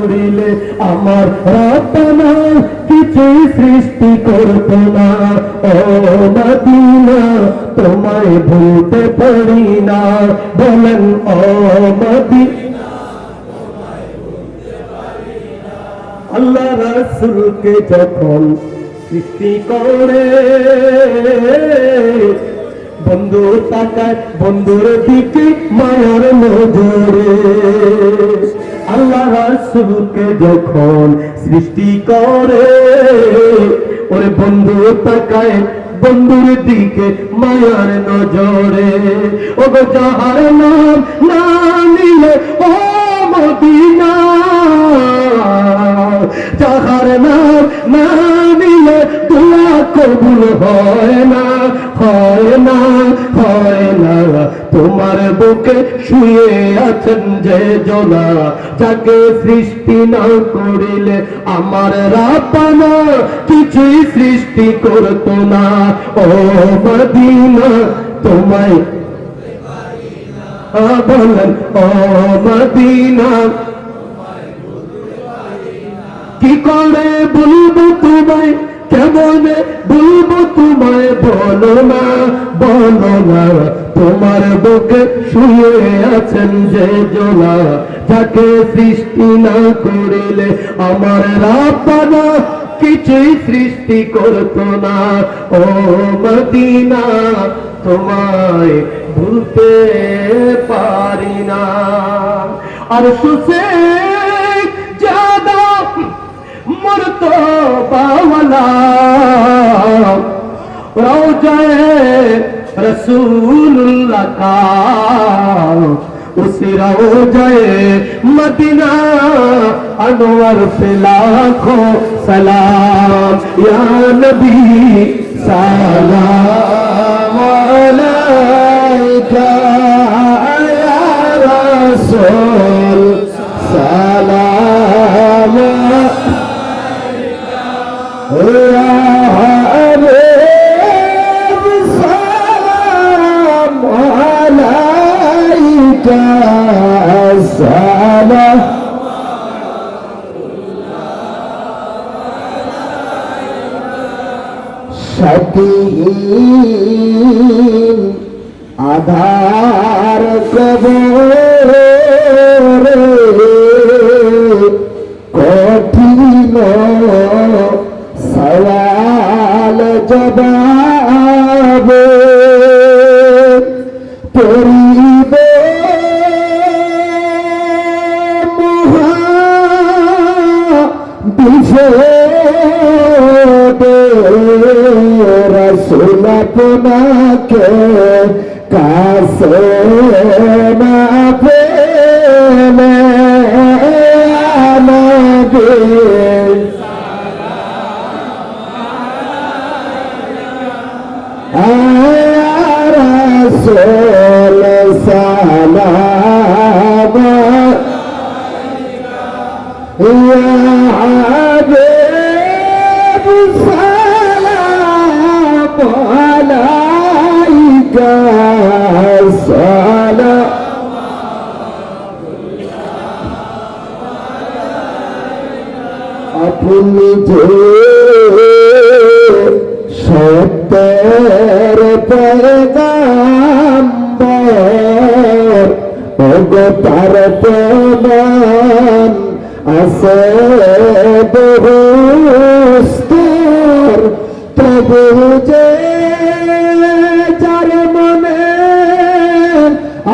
করিলে আমার রব্বানা কিছুই সৃষ্টি করত না। ও মদিনা তোমায় ভুলতে পারি না, বলেন ও মদিনা আল্লাহ রাসূলকে যখন সৃষ্টি করে বন্ধু তাকায় বন্ধুর দিকে মায়ার নজরে। আল্লাহ রাসূলকে যখন সৃষ্টি করে ওরে বন্ধু তাকায় বন্ধুর দিকে মায়ার নজরে। ও গো যাহার নাম না নিলে ও মদিনা, যাহার নাম না নিলে দোয়া কবুল হয় না, হয় না, হয় না। তোমার বুকে শুয়ে আছেন যে জোলা, যাকে সৃষ্টি না করিলে আমার রাব্বানা কিছুই সৃষ্টি করত না। ও মদিনা তোমায় বলেন ও মদিনা কি করে বলবো তোমায়, কেমনে বলবো তোমায়, বলো না, বলো না। তোমার বুকে শুয়ে আছেন যে জোলা, যাকে সৃষ্টি না করিলে আমার রাব্বানা কিছুই সৃষ্টি করত না। ও মদিনা তোমায় ভুলতে পারি না। আর সুসে জাদা मर्तबा वाला रौज़े रसूलुल्लाह का, उस रौज़े मदीना अनवर पे लाखों सलाम। या नबी सलाम अलैका, या रसूल सलाम या हबीब सलाम अलैका सलाम। शकीन आधार कबूर कठिन सवाल जवाब करिबे বিপদে রাসূল আপনাকে কাছে না পেলে নবী رسول سلام يا حبيب سلام عليك سلام। अपनी जो সত্যের পয়গাম্বর ওগো তার প্রমাণ আছে বহুস্তর, তবু যে যার মনে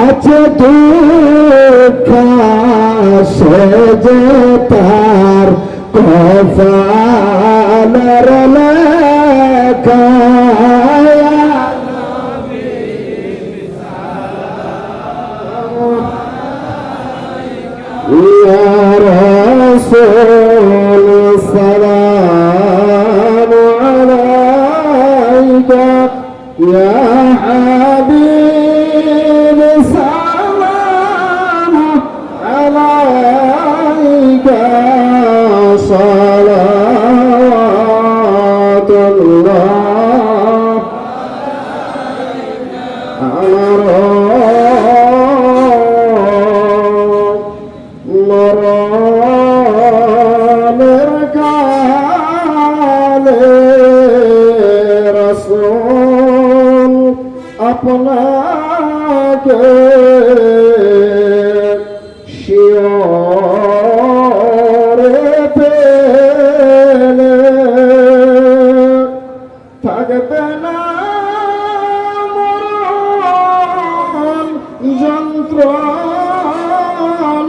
আছে দুঃখ সে যে তার কপালের লেখা। يا رسول سلام عليك يا حبيب سلام عليك صلوات الله على মরণের কালে রাসূল আপনাকে শিয়রে পেলে থাকবে না মরণ যন্ত্রণা